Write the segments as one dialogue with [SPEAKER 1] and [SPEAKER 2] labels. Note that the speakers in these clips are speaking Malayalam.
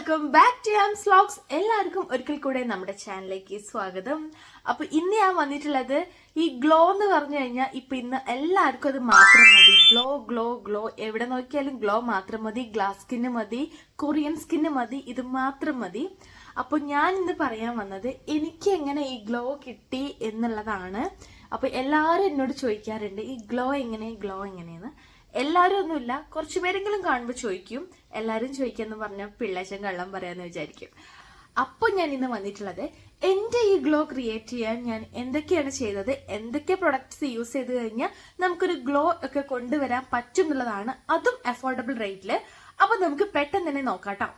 [SPEAKER 1] Welcome back to Ams vlogs. എല്ലാവർക്കും ഒരിക്കൽ കൂടെ നമ്മുടെ ചാനലിലേക്ക് സ്വാഗതം. അപ്പൊ ഇന്ന് ഞാൻ വന്നിട്ടുള്ളത് ഈ ഗ്ലോ എന്ന് പറഞ്ഞു കഴിഞ്ഞാൽ ഇപ്പൊ ഇന്ന് എല്ലാവർക്കും അത് മാത്രം മതി. ഗ്ലോ ഗ്ലോ ഗ്ലോ, എവിടെ നോക്കിയാലും ഗ്ലോ മാത്രം മതി. ഗ്ലാസ് സ്കിന്ന് മതി, കൊറിയൻ സ്കിന്ന് മതി, ഇത് മാത്രം മതി. അപ്പൊ ഞാൻ ഇന്ന് പറയാൻ വന്നത് എനിക്ക് എങ്ങനെ ഈ ഗ്ലോ കിട്ടി എന്നുള്ളതാണ്. അപ്പൊ എല്ലാരും എന്നോട് ചോദിക്കാറുണ്ട് ഈ ഗ്ലോ എങ്ങനെയെന്ന്. എല്ലാരും ഒന്നുമില്ല, കുറച്ചു പേരെങ്കിലും കാണുമ്പോൾ ചോദിക്കും. എല്ലാരും ചോദിക്കാന്ന് പറഞ്ഞാൽ പിള്ളേച്ചൻ കള്ളം പറയാന്ന് വിചാരിക്കും. അപ്പൊ ഞാൻ ഇന്ന് വന്നിട്ടുള്ളത് എന്റെ ഈ ഗ്ലോ ക്രിയേറ്റ് ചെയ്യാൻ ഞാൻ എന്തൊക്കെയാണ് ചെയ്തത്, എന്തൊക്കെ പ്രൊഡക്ട്സ് യൂസ് ചെയ്ത് കഴിഞ്ഞാൽ നമുക്കൊരു ഗ്ലോ ഒക്കെ കൊണ്ടുവരാൻ പറ്റും എന്നുള്ളതാണ്, അതും അഫോർഡബിൾ റേറ്റില്. അപ്പൊ നമുക്ക് പെട്ടെന്ന് തന്നെ നോക്കാട്ടോ.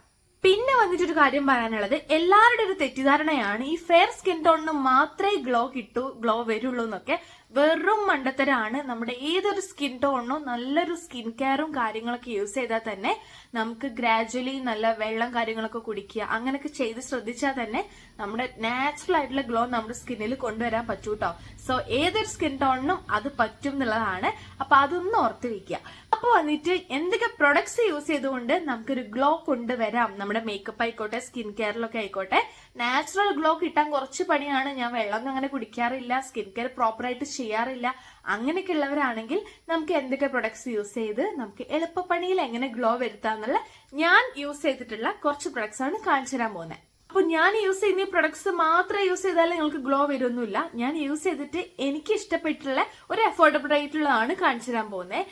[SPEAKER 1] പിന്നെ വന്നിട്ടൊരു കാര്യം പറയാനുള്ളത്, എല്ലാവരുടെ ഒരു തെറ്റിദ്ധാരണയാണ് ഈ ഫെയർ സ്കിൻ ടോണിന് മാത്രമേ ഗ്ലോ വരുള്ളൂ എന്നൊക്കെ. വെറും മണ്ടത്തരാണ്. നമ്മുടെ ഏതൊരു സ്കിൻ ടോണിനും നല്ലൊരു സ്കിൻ കെയറും കാര്യങ്ങളൊക്കെ യൂസ് ചെയ്താൽ തന്നെ നമുക്ക് ഗ്രാജുവലി നല്ല വെള്ളം കാര്യങ്ങളൊക്കെ കുടിക്കുക, അങ്ങനെയൊക്കെ ചെയ്ത് ശ്രദ്ധിച്ചാൽ തന്നെ നമ്മുടെ നാച്ചുറൽ ആയിട്ടുള്ള ഗ്ലോ നമ്മുടെ സ്കിന്നിൽ കൊണ്ടുവരാൻ പറ്റൂ കേട്ടോ. സോ ഏതൊരു സ്കിൻ ടോണിനും അത് പറ്റും എന്നുള്ളതാണ്. അപ്പൊ അതൊന്ന് ഓർത്ത് വെക്കുക. അപ്പൊ വന്നിട്ട് എന്തൊക്കെ പ്രൊഡക്ട്സ് യൂസ് ചെയ്തുകൊണ്ട് നമുക്കൊരു ഗ്ലോ കൊണ്ടുവരാം, നമ്മുടെ മേക്കപ്പ് ആയിക്കോട്ടെ സ്കിൻ കെയറിലൊക്കെ ആയിക്കോട്ടെ. നാച്ചുറൽ ഗ്ലോ കിട്ടാൻ കുറച്ച് പണിയാണ്. ഞാൻ വെള്ളം അങ്ങനെ കുടിക്കാറില്ല, സ്കിൻ കെയർ പ്രോപ്പർ ആയിട്ട് ചെയ്യാറില്ല. അങ്ങനെയൊക്കെ ഉള്ളവരാണെങ്കിൽ നമുക്ക് എന്തൊക്കെ പ്രൊഡക്ട്സ് യൂസ് ചെയ്ത് നമുക്ക് എളുപ്പപ്പണിയിൽ എങ്ങനെ ഗ്ലോ വരുത്താന്നുള്ള ഞാൻ യൂസ് ചെയ്തിട്ടുള്ള കുറച്ച് പ്രൊഡക്ട്സ് ആണ് കാണിച്ചു തരാൻ പോകുന്നത്. അപ്പൊ ഞാൻ യൂസ് ചെയ്യുന്ന ഈ പ്രൊഡക്ട്സ് മാത്രം യൂസ് ചെയ്താൽ നിങ്ങൾക്ക് ഗ്ലോ വരുമൊന്നുമില്ല. ഞാൻ യൂസ് ചെയ്തിട്ട് എനിക്ക് ഇഷ്ടപ്പെട്ടുള്ള ഒരു അഫോർഡബിൾ റേറ്റുള്ളതാണ് കാണിച്ചു തരാൻ പോകുന്നത്.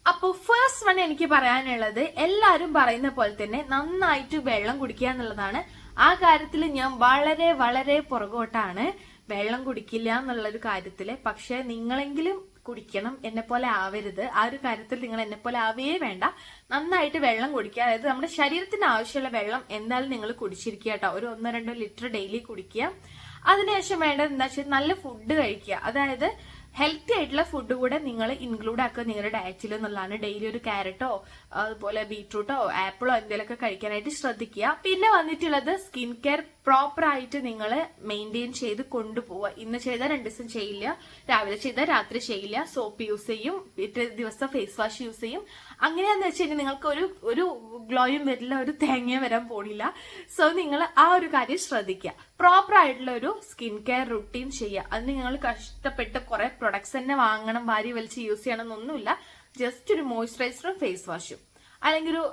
[SPEAKER 1] അപ്പൊ ഫസ്റ്റ് വൺ എനിക്ക് പറയാനുള്ളത്, എല്ലാരും പറയുന്ന പോലെ തന്നെ നന്നായിട്ട് വെള്ളം കുടിക്കുക എന്നുള്ളതാണ്. ആ കാര്യത്തിൽ ഞാൻ വളരെ വളരെ പുറകോട്ടാണ്. വെള്ളം കുടിക്കില്ല എന്നുള്ളൊരു കാര്യത്തില്. പക്ഷെ നിങ്ങളെങ്കിലും കുടിക്കണം, എന്നെ പോലെ ആവരുത്. ആ ഒരു കാര്യത്തിൽ നിങ്ങൾ എന്നെ പോലെ ആവേ വേണ്ട. നന്നായിട്ട് വെള്ളം കുടിക്കുക. അതായത് നമ്മുടെ ശരീരത്തിന് ആവശ്യമുള്ള വെള്ളം എന്തായാലും നിങ്ങൾ കുടിച്ചിരിക്കുക കേട്ടോ. ഒരു 1-2 ലിറ്റർ ഡെയിലി കുടിക്കുക. അതിനുശേഷം വേണ്ടത് എന്താ വെച്ചാൽ നല്ല ഫുഡ് കഴിക്കുക. അതായത് ഹെൽത്തി ആയിട്ടുള്ള ഫുഡ് കൂടെ നിങ്ങൾ ഇൻക്ലൂഡ് ആക്കുക നിങ്ങളുടെ ഡയറ്റിൽ എന്നുള്ളതാണ്. ഡെയിലി ഒരു ക്യാരറ്റോ അതുപോലെ ബീട്രൂട്ടോ ആപ്പിളോ എന്തെങ്കിലുമൊക്കെ കഴിക്കാനായിട്ട് ശ്രദ്ധിക്കുക. പിന്നെ വന്നിട്ടുള്ളത് സ്കിൻ കെയർ പ്രോപ്പർ ആയിട്ട് നിങ്ങൾ മെയിൻറ്റെയിൻ ചെയ്ത് കൊണ്ടുപോവുക. ഇന്ന് ചെയ്താൽ 2 ദിവസം ചെയ്യില്ല, രാവിലെ ചെയ്താൽ രാത്രി ചെയ്യില്ല. സോപ്പ് യൂസ് ചെയ്യും, പിറ്റേ ദിവസം ഫേസ് വാഷ് യൂസ് ചെയ്യും. അങ്ങനെയാന്ന് വെച്ച് കഴിഞ്ഞാൽ നിങ്ങൾക്ക് ഒരു ഗ്ലോയും വരില്ല, ഒരു തേങ്ങയും വരാൻ പോണില്ല. സോ നിങ്ങൾ ആ ഒരു കാര്യം ശ്രദ്ധിക്കുക. പ്രോപ്പർ ആയിട്ടുള്ള ഒരു സ്കിൻ കെയർ റുട്ടീൻ ചെയ്യുക. അതിന് നിങ്ങൾ കഷ്ടപ്പെട്ട് കുറെ പ്രൊഡക്ട്സ് തന്നെ വാങ്ങണം, വാരി വലിച്ച് യൂസ് ചെയ്യണം എന്നൊന്നുമില്ല. ജസ്റ്റ് ഒരു മോയ്സ്ചറൈസറും ഫേസ് വാഷും, അല്ലെങ്കിൽ ഒരു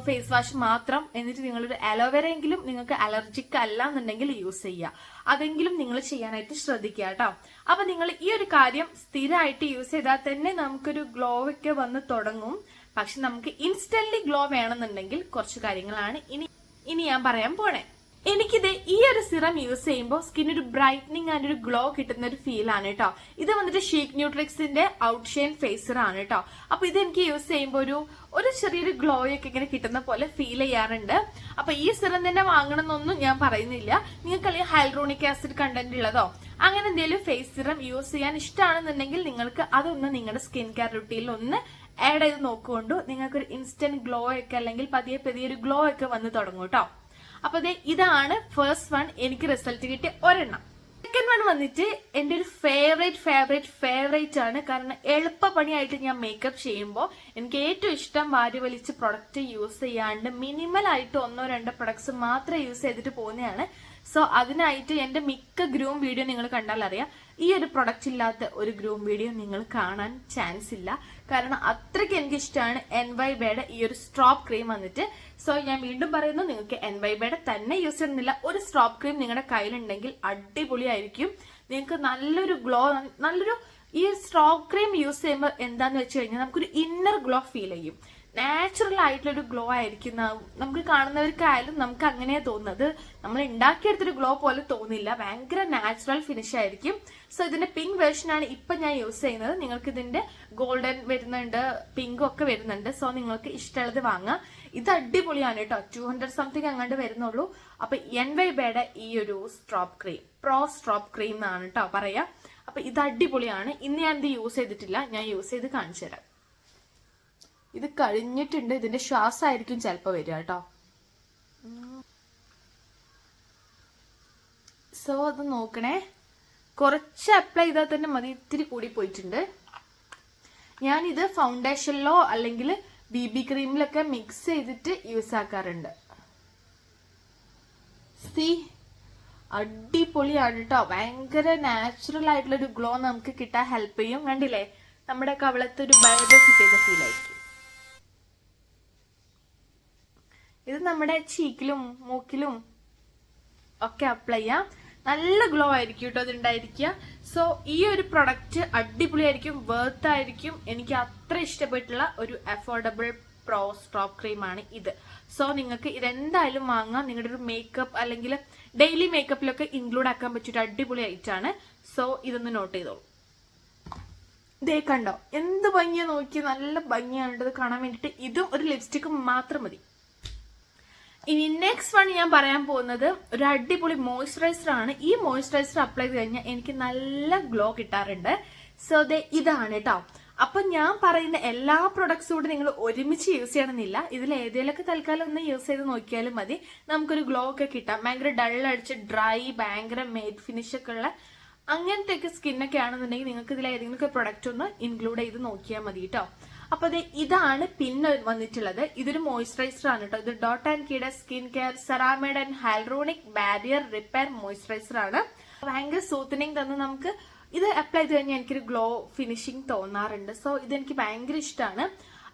[SPEAKER 1] ഫേസ് വാഷ് മാത്രം. എന്നിട്ട് നിങ്ങളൊരു അലോവേര എങ്കിലും നിങ്ങൾക്ക് അലർജിക്ക് അല്ല എന്നുണ്ടെങ്കിൽ യൂസ് ചെയ്യുക. അതെങ്കിലും നിങ്ങൾ ചെയ്യാനായിട്ട് ശ്രദ്ധിക്കുക കേട്ടോ. അപ്പൊ നിങ്ങൾ ഈ ഒരു കാര്യം സ്ഥിരമായിട്ട് യൂസ് ചെയ്താൽ തന്നെ നമുക്കൊരു ഗ്ലോ ഒക്കെ വന്ന് തുടങ്ങും. പക്ഷെ നമുക്ക് ഇൻസ്റ്റന്റ്ലി ഗ്ലോ വേണമെന്നുണ്ടെങ്കിൽ കുറച്ച് കാര്യങ്ങളാണ് ഇനി ഞാൻ പറയാൻ പോണേ. എനിക്കിത് ഈ ഒരു സിറം യൂസ് ചെയ്യുമ്പോൾ സ്കിന്നൊരു ബ്രൈറ്റനിങ് ആൻഡ് ഒരു ഗ്ലോ കിട്ടുന്ന ഒരു ഫീൽ ആണ് കേട്ടോ. ഇത് വന്നിട്ട് ഷീക്ക് ന്യൂട്രിക്സിന്റെ ഔട്ട്ഷൈൻ ഫേസർ ആണ് കേട്ടോ. അപ്പൊ ഇത് എനിക്ക് യൂസ് ചെയ്യുമ്പോൾ ഒരു ചെറിയൊരു ഗ്ലോ ഒക്കെ ഇങ്ങനെ കിട്ടുന്ന പോലെ ഫീൽ ചെയ്യാറുണ്ട്. അപ്പൊ ഈ സിറം തന്നെ വാങ്ങണം എന്നൊന്നും ഞാൻ പറയുന്നില്ല. നിങ്ങൾക്ക് അല്ലെങ്കിൽ ഹൈലൂറോണിക് ആസിഡ് കണ്ടന്റ് ഉള്ളതോ അങ്ങനെ എന്തെങ്കിലും ഫേസ് സിറം യൂസ് ചെയ്യാൻ ഇഷ്ടമാണെന്നുണ്ടെങ്കിൽ നിങ്ങൾക്ക് അതൊന്ന് നിങ്ങളുടെ സ്കിൻ കെയർ റുട്ടീനിൽ ഒന്ന് ആഡ് ചെയ്ത് നോക്കുകൊണ്ടു നിങ്ങൾക്കൊരു ഇൻസ്റ്റന്റ് ഗ്ലോ ഒക്കെ അല്ലെങ്കിൽ പതിയെ ഒരു ഗ്ലോ ഒക്കെ വന്ന് തുടങ്ങും കേട്ടോ. അപ്പൊ ഇതാണ് ഫസ്റ്റ് വൺ എനിക്ക് റിസൾട്ട് കിട്ടിയ ഒരെണ്ണം. സെക്കൻഡ് വൺ വന്നിട്ട് എന്റെ ഒരു ഫേവറേറ്റ് ആണ്. കാരണം എളുപ്പ പണിയായിട്ട് ഞാൻ മേക്കപ്പ് ചെയ്യുമ്പോൾ എനിക്ക് ഏറ്റവും ഇഷ്ടം വാരി വലിച്ച് പ്രൊഡക്റ്റ് യൂസ് ചെയ്യാണ്ട് മിനിമൽ ആയിട്ട് 1-2 പ്രൊഡക്ട്സ് മാത്രം യൂസ് ചെയ്തിട്ട് പോകുന്നതാണ്. സോ അതിനായിട്ട് എന്റെ മിക്ക ഗ്രൂം വീഡിയോ നിങ്ങൾ കണ്ടാൽ അറിയാം, ഈ ഒരു പ്രൊഡക്റ്റ് ഇല്ലാത്ത ഒരു ഗ്രൂം വീഡിയോ നിങ്ങൾ കാണാൻ ചാൻസ് ഇല്ല. കാരണം അത്രയ്ക്ക് എനിക്ക് ഇഷ്ടമാണ് NYBയുടെ ഈ ഒരു സ്ട്രോപ്പ് ക്രീം വന്നിട്ട്. സോ ഞാൻ വീണ്ടും പറയുന്നു, നിങ്ങൾക്ക് NYBയുടെ തന്നെ യൂസ് ചെയ്യുന്നില്ല, ഒരു സ്ട്രോപ്പ് ക്രീം നിങ്ങളുടെ കയ്യിലുണ്ടെങ്കിൽ അടിപൊളിയായിരിക്കും. നിങ്ങൾക്ക് നല്ലൊരു ഗ്ലോ, ഈ സ്ട്രോപ്പ് ക്രീം യൂസ് ചെയ്യുമ്പോൾ എന്താന്ന് വെച്ച് കഴിഞ്ഞാൽ നമുക്കൊരു ഇന്നർ ഗ്ലോ ഫീൽ ചെയ്യും. നാച്ചുറൽ ആയിട്ടുള്ള ഒരു ഗ്ലോ ആയിരിക്കും. നമുക്ക് കാണുന്നവർക്കായാലും നമുക്ക് അങ്ങനെയാ തോന്നുന്നത്. നമ്മൾ ഉണ്ടാക്കിയെടുത്തൊരു ഗ്ലോ പോലെ തോന്നില്ല, ഭയങ്കര നാച്ചുറൽ ഫിനിഷ് ആയിരിക്കും. സോ ഇതിന്റെ പിങ്ക് വേർഷൻ ആണ് ഇപ്പൊ ഞാൻ യൂസ് ചെയ്യുന്നത്. നിങ്ങൾക്ക് ഇതിന്റെ ഗോൾഡൻ വരുന്നുണ്ട്, പിങ്കും ഒക്കെ വരുന്നുണ്ട്. സോ നിങ്ങൾക്ക് ഇഷ്ടമുള്ളത് വാങ്ങാം. ഇത് അടിപൊളിയാണ് കേട്ടോ. 200 സംതിങ് അങ്ങോട്ട് വരുന്നുള്ളൂ. അപ്പൊ NYBയുടെ ഈ ഒരു പ്രോ സ്ട്രോപ്പ് ക്രീം എന്നാണ് കേട്ടോ പറയാ. അപ്പൊ ഇത് അടിപൊളിയാണ്. ഇന്ന് ഞാൻ ഇത് യൂസ് ചെയ്തിട്ടില്ല, ഞാൻ യൂസ് ചെയ്ത് കാണിച്ചു തരാം. ഇത് കഴിഞ്ഞിട്ടുണ്ട്, ഇതിന്റെ ശ്വാസമായിരിക്കും ചിലപ്പോ വരിക കേട്ടോ. സോ അത് നോക്കണേ, കുറച്ച് അപ്ലൈ ചെയ്താൽ തന്നെ മതി, ഇത്തിരി കൂടി പോയിട്ടുണ്ട്. ഞാനിത് ഫൗണ്ടേഷനിലോ അല്ലെങ്കിൽ BB ക്രീമിലൊക്കെ മിക്സ് ചെയ്തിട്ട് യൂസ് ആക്കാറുണ്ട്. സി അടിപൊളിയാണ് കേട്ടോ. ഭയങ്കര നാച്ചുറൽ ആയിട്ടുള്ള ഒരു ഗ്ലോ നമുക്ക് കിട്ടാൻ ഹെൽപ്പ് ചെയ്യും. കണ്ടില്ലേ, നമ്മുടെ കവളത്ത് ഒരു ബൾബ് ഫിറ്റ് ചെയ്ത ഫീൽ ആയിരിക്കും. ഇത് നമ്മുടെ ചീക്കിലും മൂക്കിലും ഒക്കെ അപ്ലൈ ചെയ്യാം. നല്ല ഗ്ലോ ആയിരിക്കും കേട്ടോ ഇതുണ്ടായിരിക്കുക. സോ ഈ ഒരു പ്രൊഡക്റ്റ് അടിപൊളിയായിരിക്കും, വർത്ത് ആയിരിക്കും. എനിക്ക് അത്ര ഇഷ്ടപ്പെട്ടുള്ള ഒരു അഫോർഡബിൾ പ്രോ സ്ട്രോപ്പ് ക്രീമാണ് ഇത്. സോ നിങ്ങൾക്ക് ഇതെന്തായാലും വാങ്ങാം. നിങ്ങളുടെ ഒരു മേക്കപ്പ് അല്ലെങ്കിൽ ഡെയിലി മേക്കപ്പിലൊക്കെ ഇൻക്ലൂഡ് ആക്കാൻ പറ്റിയൊരു അടിപൊളി ഐറ്റാണ്. സോ ഇതൊന്ന് നോട്ട് ചെയ്തോളൂ. ഇതേ കണ്ടോ എന്ത് ഭംഗിയാ, നോക്കി നല്ല ഭംഗിയാണ് ഇത് കാണാൻ വേണ്ടിയിട്ട്. ഇതും ഒരു ലിപ്സ്റ്റിക്കും മാത്രം മതി. ഇനി നെക്സ്റ്റ് വൺ ഞാൻ പറയാൻ പോകുന്നത് ഒരു അടിപൊളി മോയ്സ്ചറൈസർ ആണ്. ഈ മോയ്സ്ചറൈസർ അപ്ലൈ ചെയ്ത് കഴിഞ്ഞാൽ എനിക്ക് നല്ല ഗ്ലോ കിട്ടാറുണ്ട്. സോ ഇതാണ് കേട്ടോ. അപ്പൊ ഞാൻ പറയുന്ന എല്ലാ പ്രൊഡക്ട്സും കൂടെ നിങ്ങൾ ഒരുമിച്ച് യൂസ് ചെയ്യണമെന്നില്ല. ഇതിൽ ഏതെങ്കിലുമൊക്കെ തൽക്കാലം ഒന്ന് യൂസ് ചെയ്ത് നോക്കിയാലും മതി, നമുക്കൊരു ഗ്ലോ ഒക്കെ കിട്ടാം. ഭയങ്കര ഡൾ അടിച്ച് ഡ്രൈ ഭയങ്കര മേറ്റ് ഫിനിഷ് ഒക്കെ ഉള്ള അങ്ങനത്തെ ഒക്കെ സ്കിന്നൊക്കെ ആണെന്നുണ്ടെങ്കിൽ നിങ്ങൾക്ക് ഇതിൽ ഏതെങ്കിലും പ്രൊഡക്റ്റ് ഒന്ന് ഇൻക്ലൂഡ് ചെയ്ത് നോക്കിയാൽ മതി കേട്ടോ. അപ്പൊ ഇതാണ് പിന്നെ വന്നിട്ടുള്ളത്. ഇതൊരു മോയ്സ്ചറൈസർ ആണ് കേട്ടോ. ഇത് ഡോട്ട് ആൻഡ് കീയുടെ skin care ceramide and hyaluronic barrier repair moisturiser ആണ്. ഭയങ്കര സൂത്തനിങ് തന്ന് നമുക്ക് ഇത് അപ്ലൈ ചെയ്ത് കഴിഞ്ഞാൽ എനിക്കൊരു ഗ്ലോ ഫിനിഷിങ് തോന്നാറുണ്ട്. സോ ഇതെനിക്ക് ഭയങ്കര ഇഷ്ടമാണ്.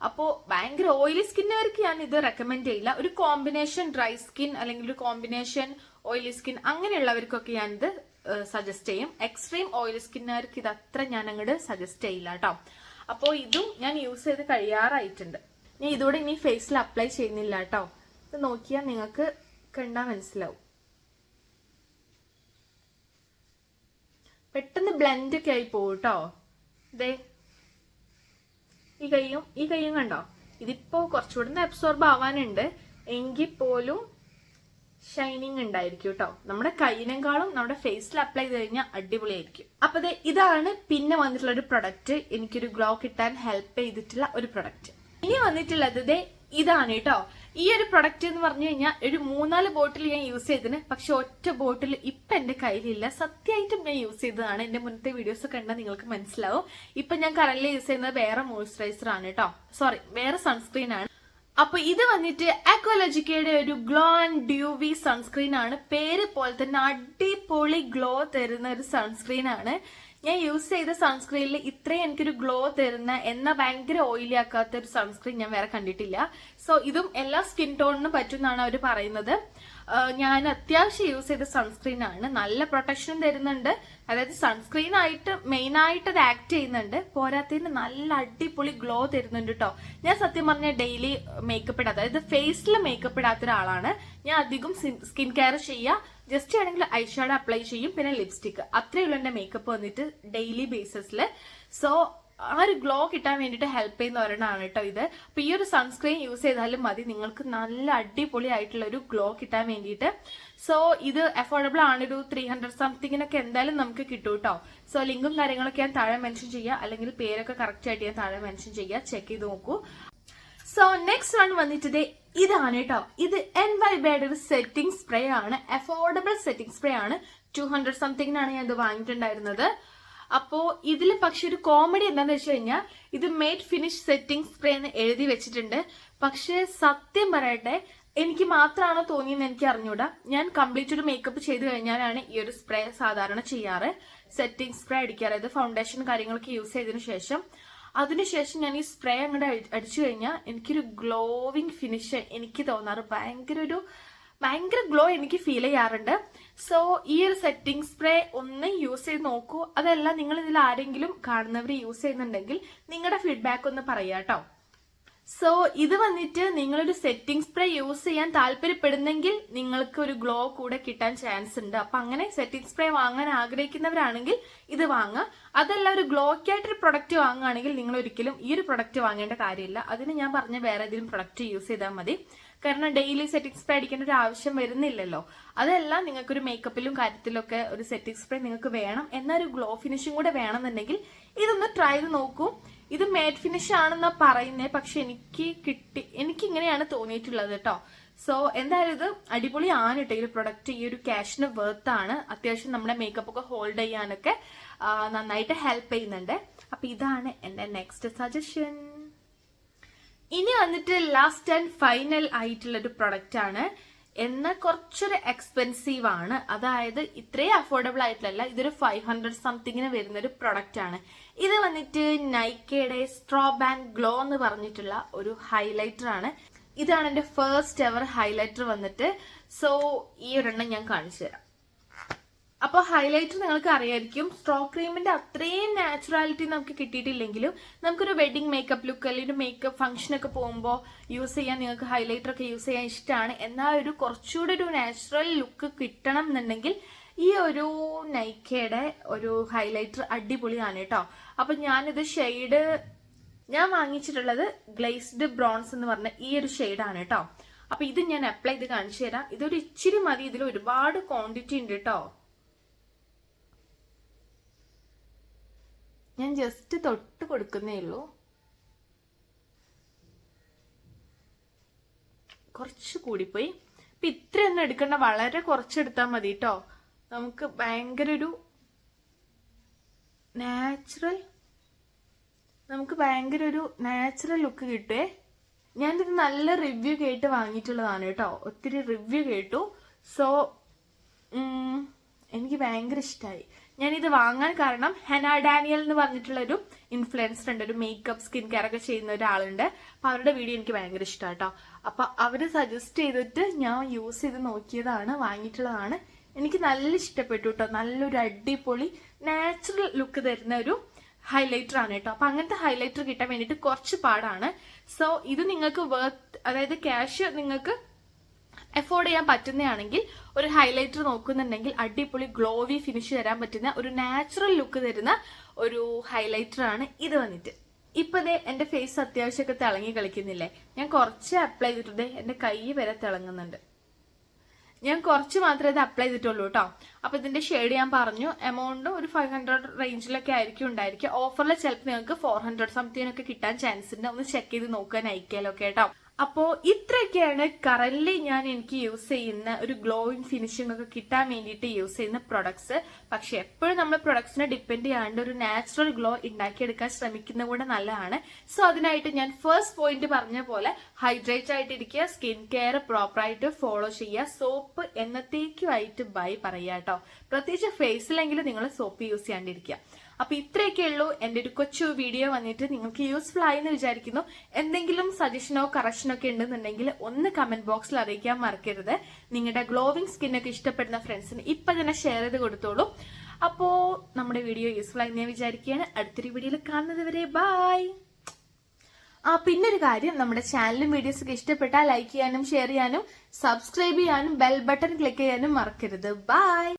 [SPEAKER 1] അപ്പോ ഭയങ്കര ഓയിലി സ്കിന്നുകാർക്ക് ഞാൻ ഇത് റെക്കമെൻഡ് ചെയ്യില്ല. ഒരു കോമ്പിനേഷൻ ഡ്രൈ സ്കിൻ അല്ലെങ്കിൽ ഒരു കോമ്പിനേഷൻ ഓയിലി സ്കിൻ അങ്ങനെയുള്ളവർക്കൊക്കെ ഞാനിത് സജസ്റ്റ് ചെയ്യും. എക്സ്ട്രീം ഓയിലി സ്കിന്നുകാർക്ക് ഇത് അത്ര ഞാൻ അങ്ങോട്ട് സജസ്റ്റ് ചെയ്യില്ല കേട്ടോ. അപ്പോൾ ഇതും ഞാൻ യൂസ് ചെയ്ത് കഴിയാറായിട്ടുണ്ട്. ഞാൻ ഇതോടെ ഇനി ഫേസിൽ അപ്ലൈ ചെയ്യുന്നില്ല കേട്ടോ. ഇത് നോക്കിയാൽ നിങ്ങൾക്ക് കണ്ടാൽ മനസ്സിലാവും. പെട്ടെന്ന് ബ്ലെൻഡ് ഒക്കെ ആയി പോകും കേട്ടോ. ഇതേ ഈ കൈയും കണ്ടോ, ഇതിപ്പോ കുറച്ചുകൂടെ അബ്സോർബ് ആവാനുണ്ട് എങ്കിൽ പോലും ഷൈനിങ് ഉണ്ടായിരിക്കും കേട്ടോ. നമ്മുടെ കൈയിനേക്കാളും നമ്മുടെ ഫേസിൽ അപ്ലൈ ചെയ്ത് കഴിഞ്ഞാൽ അടിപൊളിയായിരിക്കും. അപ്പൊ ഇതാണ് പിന്നെ വന്നിട്ടുള്ള ഒരു പ്രൊഡക്റ്റ്, എനിക്കൊരു ഗ്ലോ കിട്ടാൻ ഹെൽപ്പ് ചെയ്തിട്ടുള്ള ഒരു പ്രൊഡക്റ്റ്. ഇനി വന്നിട്ടുള്ളത് ഇതാണ് കേട്ടോ. ഈ ഒരു പ്രൊഡക്റ്റ് എന്ന് പറഞ്ഞു കഴിഞ്ഞാൽ ഒരു 3-4 ബോട്ടിൽ ഞാൻ യൂസ് ചെയ്തതിന്, പക്ഷെ ഒറ്റ ബോട്ടിൽ ഇപ്പൊ എന്റെ കയ്യിലില്ല. സത്യമായിട്ടും ഞാൻ യൂസ് ചെയ്തതാണ്. എന്റെ മുന്നത്തെ വീഡിയോസ് കണ്ടാൽ നിങ്ങൾക്ക് മനസ്സിലാവും. ഇപ്പൊ ഞാൻ കറന്റ് യൂസ് ചെയ്യുന്നത് വേറെ മോയ്സ്ചറൈസർ ആണ് കേട്ടോ. സോറി, വേറെ സൺസ്ക്രീൻ ആണ്. അപ്പൊ ഇത് വന്നിട്ട് അക്വാലോജിക്കയുടെ ഒരു ഗ്ലോ ആൻഡ് ഡ്യൂവി സൺസ്ക്രീൻ ആണ്. പേര് പോലെ തന്നെ അടിപൊളി ഗ്ലോ തരുന്ന ഒരു സൺസ്ക്രീൻ ആണ്. ഞാൻ യൂസ് ചെയ്ത സൺസ്ക്രീനിൽ ഇത്രയും എനിക്കൊരു ഗ്ലോ തരുന്ന എന്നാൽ ഭയങ്കര ഓയിലി ആക്കാത്ത ഒരു സൺസ്ക്രീൻ ഞാൻ വേറെ കണ്ടിട്ടില്ല. സോ ഇതും എല്ലാ സ്കിൻ ടോണിനും പറ്റുമെന്നാണ് അവർ പറയുന്നത്. ഞാൻ അത്യാവശ്യം യൂസ് ചെയ്ത സൺസ്ക്രീൻ ആണ്. നല്ല പ്രൊട്ടക്ഷനും തരുന്നുണ്ട്. അതായത് സൺസ്ക്രീൻ ആയിട്ട് മെയിൻ ആയിട്ട് അത് ആക്ട് ചെയ്യുന്നുണ്ട്. പോരാത്തതിന് നല്ല അടിപൊളി ഗ്ലോ തരുന്നുണ്ട് കേട്ടോ. ഞാൻ സത്യം പറഞ്ഞ ഡെയിലി മേക്കപ്പ് ഇടാത്ത, അതായത് ഫേസിൽ മേക്കപ്പ് ഇടാത്ത ഒരാളാണ്. ഞാൻ അധികം സ്കിൻ കെയർ ചെയ്യുക, ജസ്റ്റ് ആണെങ്കിൽ ഐഷാഡോ അപ്ലൈ ചെയ്യും, പിന്നെ ലിപ്സ്റ്റിക്, അത്രയുള്ള എന്റെ മേക്കപ്പ് വന്നിട്ട് ഡെയിലി ബേസിസിൽ. സോ ആ ഒരു ഗ്ലോ കിട്ടാൻ വേണ്ടിയിട്ട് ഹെൽപ്പ് ചെയ്യുന്ന ഒരെണ്ണമാണ് കേട്ടോ ഇത്. അപ്പൊ ഈ ഒരു സൺസ്ക്രീൻ യൂസ് ചെയ്താലും മതി, നിങ്ങൾക്ക് നല്ല അടിപൊളി ആയിട്ടുള്ള ഒരു ഗ്ലോ കിട്ടാൻ വേണ്ടിയിട്ട്. സോ ഇത് അഫോർഡബിൾ ആണ്. ഒരു 300 സംതിങ്ങിനൊക്കെ എന്തായാലും നമുക്ക് കിട്ടും കേട്ടോ. സോ ലിങ്കും കാര്യങ്ങളൊക്കെ ഞാൻ താഴെ മെൻഷൻ ചെയ്യുക, അല്ലെങ്കിൽ പേരൊക്കെ കറക്റ്റ് ആയിട്ട് ഞാൻ താഴെ മെൻഷൻ ചെയ്യുക, ചെക്ക് ചെയ്ത് നോക്കൂ. സോ നെക്സ്റ്റ് വൺ വന്നിട്ട് ഇതാണ് കേട്ടോ. ഇത് NYBയുടെ ഒരു സെറ്റിംഗ് സ്പ്രേ ആണ്. അഫോർഡബിൾ സെറ്റിംഗ് സ്പ്രേ ആണ്. 200 സംതിങ്ങിനാണ് ഞാൻ ഇത് വാങ്ങിയിട്ടുണ്ടായിരുന്നത്. അപ്പോ ഇതിൽ പക്ഷെ ഒരു കോമഡി എന്താന്ന് വെച്ച് കഴിഞ്ഞാൽ ഇത് മേറ്റ് ഫിനിഷ് സെറ്റിംഗ് സ്പ്രേ എന്ന് എഴുതി വെച്ചിട്ടുണ്ട്. പക്ഷെ സത്യം പറയട്ടെ, എനിക്ക് മാത്രമാണോ തോന്നിയെന്ന് എനിക്ക് അറിഞ്ഞൂടാ. ഞാൻ കംപ്ലീറ്റ് ഒരു മേക്കപ്പ് ചെയ്ത് കഴിഞ്ഞാലാണ് ഈ ഒരു സ്പ്രേ സാധാരണ ചെയ്യാറ്. സെറ്റിംഗ് സ്പ്രേ അടിക്കാറ്, ഇത് ഫൗണ്ടേഷൻ കാര്യങ്ങളൊക്കെ യൂസ് ചെയ്തതിനു ശേഷം. അതിനുശേഷം ഞാൻ ഈ സ്പ്രേ അങ്ങോട്ട് അടിച്ചു കഴിഞ്ഞാൽ എനിക്കൊരു ഗ്ലോവിങ് ഫിനിഷ് എനിക്ക് തോന്നാറ്. ഭയങ്കര ഗ്ലോ എനിക്ക് ഫീൽ ചെയ്യാറുണ്ട്. സോ ഈ ഒരു സെറ്റിംഗ് സ്പ്രേ ഒന്ന് യൂസ് ചെയ്ത് നോക്കൂ. അതല്ല നിങ്ങൾ ഇതിൽ ആരെങ്കിലും കാണുന്നവർ യൂസ് ചെയ്യുന്നുണ്ടെങ്കിൽ നിങ്ങളുടെ ഫീഡ്ബാക്ക് ഒന്ന് പറയാട്ടോ. സോ ഇത് വന്നിട്ട് നിങ്ങളൊരു സെറ്റിംഗ് സ്പ്രേ യൂസ് ചെയ്യാൻ താല്പര്യപ്പെടുന്നെങ്കിൽ നിങ്ങൾക്ക് ഒരു ഗ്ലോ കൂടെ കിട്ടാൻ ചാൻസ് ഉണ്ട്. അപ്പൊ അങ്ങനെ സെറ്റിംഗ് സ്പ്രേ വാങ്ങാൻ ആഗ്രഹിക്കുന്നവരാണെങ്കിൽ ഇത് വാങ്ങുക. അതല്ല ഒരു ഗ്ലോക്കായിട്ടൊരു പ്രൊഡക്റ്റ് വാങ്ങുകയാണെങ്കിൽ നിങ്ങൾ ഒരിക്കലും ഈ ഒരു പ്രൊഡക്റ്റ് വാങ്ങേണ്ട കാര്യമില്ല. അതിന് ഞാൻ പറഞ്ഞ വേറെ ഏതെങ്കിലും പ്രൊഡക്റ്റ് യൂസ് ചെയ്താൽ മതി. കാരണം ഡെയിലി സെറ്റിംഗ് സ്പ്രേ അടിക്കേണ്ട ഒരു ആവശ്യം വരുന്നില്ലല്ലോ. അതെല്ലാം നിങ്ങൾക്കൊരു മേക്കപ്പിലും കാര്യത്തിലൊക്കെ ഒരു സെറ്റിംഗ് സ്പ്രേ നിങ്ങൾക്ക് വേണം, എന്നൊരു ഗ്ലോ ഫിനിഷും കൂടെ വേണമെന്നുണ്ടെങ്കിൽ ഇതൊന്ന് ട്രൈ ചെയ്ത് നോക്കൂ. ഇത് മേറ്റ് ഫിനിഷ് ആണെന്നാ പറയുന്നേ, പക്ഷെ എനിക്ക് ഇങ്ങനെയാണ് തോന്നിയിട്ടുള്ളത് കേട്ടോ. സോ എന്തായാലും ഇത് അടിപൊളിയാണ് കേട്ടോ. ഈ ഒരു പ്രൊഡക്റ്റ് ഈ ഒരു ക്യാഷിന് വർത്ത് ആണ്. അത്യാവശ്യം നമ്മുടെ മേക്കപ്പ് ഒക്കെ ഹോൾഡ് ചെയ്യാനൊക്കെ നന്നായിട്ട് ഹെൽപ്പ് ചെയ്യുന്നുണ്ട്. അപ്പൊ ഇതാണ് എന്റെ നെക്സ്റ്റ് സജഷൻ. ഇനി വന്നിട്ട് ലാസ്റ്റ് ആൻഡ് ഫൈനൽ ആയിട്ടുള്ള ഒരു പ്രൊഡക്റ്റ് ആണ്. എന്നാൽ കുറച്ചൊരു എക്സ്പെൻസീവ് ആണ്. അതായത് ഇത്രയും അഫോർഡബിൾ ആയിട്ടല്ല, ഇതൊരു 500 സംതിങ്ങിന് വരുന്ന ഒരു പ്രൊഡക്റ്റ് ആണ്. ഇത് വന്നിട്ട് നൈക്കയുടെ സ്ട്രോബ് ആൻഡ് ഗ്ലോ എന്ന് പറഞ്ഞിട്ടുള്ള ഒരു ഹൈലൈറ്റർ ആണ്. ഇതാണ് എന്റെ ഫസ്റ്റ് എവർ ഹൈലൈറ്റർ വന്നിട്ട്. സോ ഈ ഒരെണ്ണം ഞാൻ കാണിച്ചു തരാം. അപ്പോൾ ഹൈലൈറ്റർ നിങ്ങൾക്ക് അറിയായിരിക്കും, സ്ട്രോ ക്രീമിന്റെ അത്രയും നാച്ചുറാലിറ്റി നമുക്ക് കിട്ടിയിട്ടില്ലെങ്കിലും നമുക്കൊരു വെഡിങ് മേക്കപ്പ് ലുക്ക് അല്ലെങ്കിൽ മേക്കപ്പ് ഫംഗ്ഷനൊക്കെ പോകുമ്പോൾ യൂസ് ചെയ്യാൻ, നിങ്ങൾക്ക് ഹൈലൈറ്റർ ഒക്കെ യൂസ് ചെയ്യാൻ ഇഷ്ടമാണ്, എന്നാൽ ഒരു കുറച്ചുകൂടെ ഒരു നാച്ചുറൽ ലുക്ക് കിട്ടണം എന്നുണ്ടെങ്കിൽ ഈ ഒരു നൈക്കയുടെ ഒരു ഹൈലൈറ്റർ അടിപൊളിയാണ് കേട്ടോ. അപ്പൊ ഞാനിത് ഷെയ്ഡ് ഞാൻ വാങ്ങിച്ചിട്ടുള്ളത് ഗ്ലേസ്ഡ് ബ്രോൺസ് എന്ന് പറഞ്ഞ ഈ ഒരു ഷെയ്ഡാണ് കേട്ടോ. അപ്പൊ ഇത് ഞാൻ അപ്ലൈ ചെയ്ത് കാണിച്ചു തരാം. ഇതൊരു ഇച്ചിരി മതി, ഇതിൽ ഒരുപാട് ക്വാണ്ടിറ്റി ഉണ്ട് കേട്ടോ. ഞാൻ ജസ്റ്റ് തൊട്ട് കൊടുക്കുന്നേ ഉള്ളൂ. കുറച്ച് കൂടിപ്പോയി. ഇപ്പൊ ഇത്രയൊന്നും എടുക്കണ്ട, വളരെ കുറച്ചെടുത്താൽ മതി കേട്ടോ. നമുക്ക് ഭയങ്കര ഒരു നാച്ചുറൽ ലുക്ക് കിട്ടുവേ. ഞാനിത് നല്ല റിവ്യൂ കേട്ട് വാങ്ങിയിട്ടുള്ളതാണ് കേട്ടോ. ഒത്തിരി റിവ്യൂ കേട്ടു. സോ എനിക്ക് ഭയങ്കര ഇഷ്ടമായി. ഞാനിത് വാങ്ങാൻ കാരണം ഹെന ഡാനിയൽ എന്ന് പറഞ്ഞിട്ടുള്ള ഒരു ഇൻഫ്ലുവൻസർ ഉണ്ട്, ഒരു മേക്കപ്പ് സ്കിൻ കെയർ ഒക്കെ ചെയ്യുന്ന ഒരാളുണ്ട്. അപ്പൊ അവരുടെ വീഡിയോ എനിക്ക് ഭയങ്കര ഇഷ്ടമാണ് കേട്ടോ. അപ്പൊ അവര് സജസ്റ്റ് ചെയ്തിട്ട് ഞാൻ യൂസ് ചെയ്ത് നോക്കിയതാണ്, വാങ്ങിയിട്ടുള്ളതാണ്. എനിക്ക് നല്ല ഇഷ്ടപ്പെട്ടു കേട്ടോ. നല്ലൊരു അടിപൊളി നാച്ചുറൽ ലുക്ക് തരുന്ന ഒരു ഹൈലൈറ്റർ ആണ് കേട്ടോ. അപ്പൊ അങ്ങനത്തെ ഹൈലൈറ്റർ കിട്ടാൻ വേണ്ടിയിട്ട് കുറച്ച് പാടാണ്. സോ ഇത് നിങ്ങൾക്ക് അതായത് ക്യാഷ് നിങ്ങൾക്ക് അഫോർഡ് ചെയ്യാൻ പറ്റുന്നതാണെങ്കിൽ ഒരു ഹൈലൈറ്റർ നോക്കുന്നുണ്ടെങ്കിൽ അടിപൊളി ഗ്ലോവി ഫിനിഷ് തരാൻ പറ്റുന്ന ഒരു നാച്ചുറൽ ലുക്ക് തരുന്ന ഒരു ഹൈലൈറ്റർ ആണ് ഇത് വന്നിട്ട്. ഇപ്പൊ എന്റെ ഫേസ് അത്യാവശ്യമൊക്കെ തിളങ്ങി കളിക്കുന്നില്ലേ? ഞാൻ കുറച്ച് അപ്ലൈ ചെയ്തിട്ടുണ്ട്, എന്റെ കൈ വരെ തിളങ്ങുന്നുണ്ട്. ഞാൻ കുറച്ച് മാത്രമേ ഇത് അപ്ലൈ ചെയ്തിട്ടുള്ളൂ കേട്ടോ. അപ്പൊ ഇതിന്റെ ഷെയ്ഡ് ഞാൻ പറഞ്ഞു, എമൗണ്ട് ഒരു 500 റേഞ്ചിലൊക്കെ ആയിരിക്കും ഉണ്ടായിരിക്കും. ഓഫറിൽ ചിലപ്പോൾ നിങ്ങൾക്ക് 400 സംതിങ്ങിനൊക്കെ കിട്ടാൻ ചാൻസ് ഉണ്ട്. ഒന്ന് ചെക്ക് ചെയ്ത് നോക്കാൻ അയക്കാലൊക്കെ കേട്ടോ. അപ്പോ ഇത്രയൊക്കെയാണ് കറന്റ് ഞാൻ എനിക്ക് യൂസ് ചെയ്യുന്ന ഒരു ഗ്ലോയിങ് ഫിനിഷിംഗ് ഒക്കെ കിട്ടാൻ വേണ്ടിയിട്ട് യൂസ് ചെയ്യുന്ന പ്രൊഡക്ട്സ്. പക്ഷെ എപ്പോഴും നമ്മൾ പ്രൊഡക്ട്സിനെ ഡിപ്പെൻഡ് ചെയ്യാണ്ട് ഒരു നാച്ചുറൽ ഗ്ലോ ഉണ്ടാക്കിയെടുക്കാൻ ശ്രമിക്കുന്നത് കൂടെ നല്ലതാണ്. സോ അതിനായിട്ട് ഞാൻ ഫസ്റ്റ് പോയിന്റ് പറഞ്ഞ പോലെ ഹൈഡ്രേറ്റ് ആയിട്ടിരിക്കുക, സ്കിൻ കെയർ പ്രോപ്പറായിട്ട് ഫോളോ ചെയ്യുക, സോപ്പ് എന്നത്തേക്കുമായിട്ട് ബൈ പറയുക കേട്ടോ. പ്രത്യേകിച്ച് ഫേസിലെങ്കിലും നിങ്ങൾ സോപ്പ് യൂസ് ചെയ്യാണ്ടിരിക്കുക. അപ്പൊ ഇത്രയൊക്കെ ഉള്ളൂ എന്റെ ഒരു കൊച്ചു വീഡിയോ വന്നിട്ട്. നിങ്ങൾക്ക് യൂസ്ഫുൾ ആയി എന്ന് വിചാരിക്കുന്നു. എന്തെങ്കിലും സജഷനോ കറക്ഷനോ ഒക്കെ ഉണ്ടെന്നുണ്ടെങ്കിൽ ഒന്ന് കമന്റ് ബോക്സിൽ അറിയിക്കാൻ മറക്കരുത്. നിങ്ങളുടെ ഗ്ലോവിംഗ് സ്കിന്നൊക്കെ ഇഷ്ടപ്പെടുന്ന ഫ്രണ്ട്സിന് ഇപ്പൊ തന്നെ ഷെയർ ചെയ്ത് കൊടുത്തോളൂ. അപ്പോ നമ്മുടെ വീഡിയോ യൂസ്ഫുൾ ആയി ഞാൻ വിചാരിക്കുകയാണ്. അടുത്തൊരു വീഡിയോയിൽ കാണുന്നത് വരെ ബൈ. പിന്നൊരു കാര്യം, നമ്മുടെ ചാനലും വീഡിയോസ് ഒക്കെ ഇഷ്ടപ്പെട്ടാൽ ലൈക്ക് ചെയ്യാനും ഷെയർ ചെയ്യാനും സബ്സ്ക്രൈബ് ചെയ്യാനും ബെൽ ബട്ടൺ ക്ലിക്ക് ചെയ്യാനും മറക്കരുത്. ബൈ.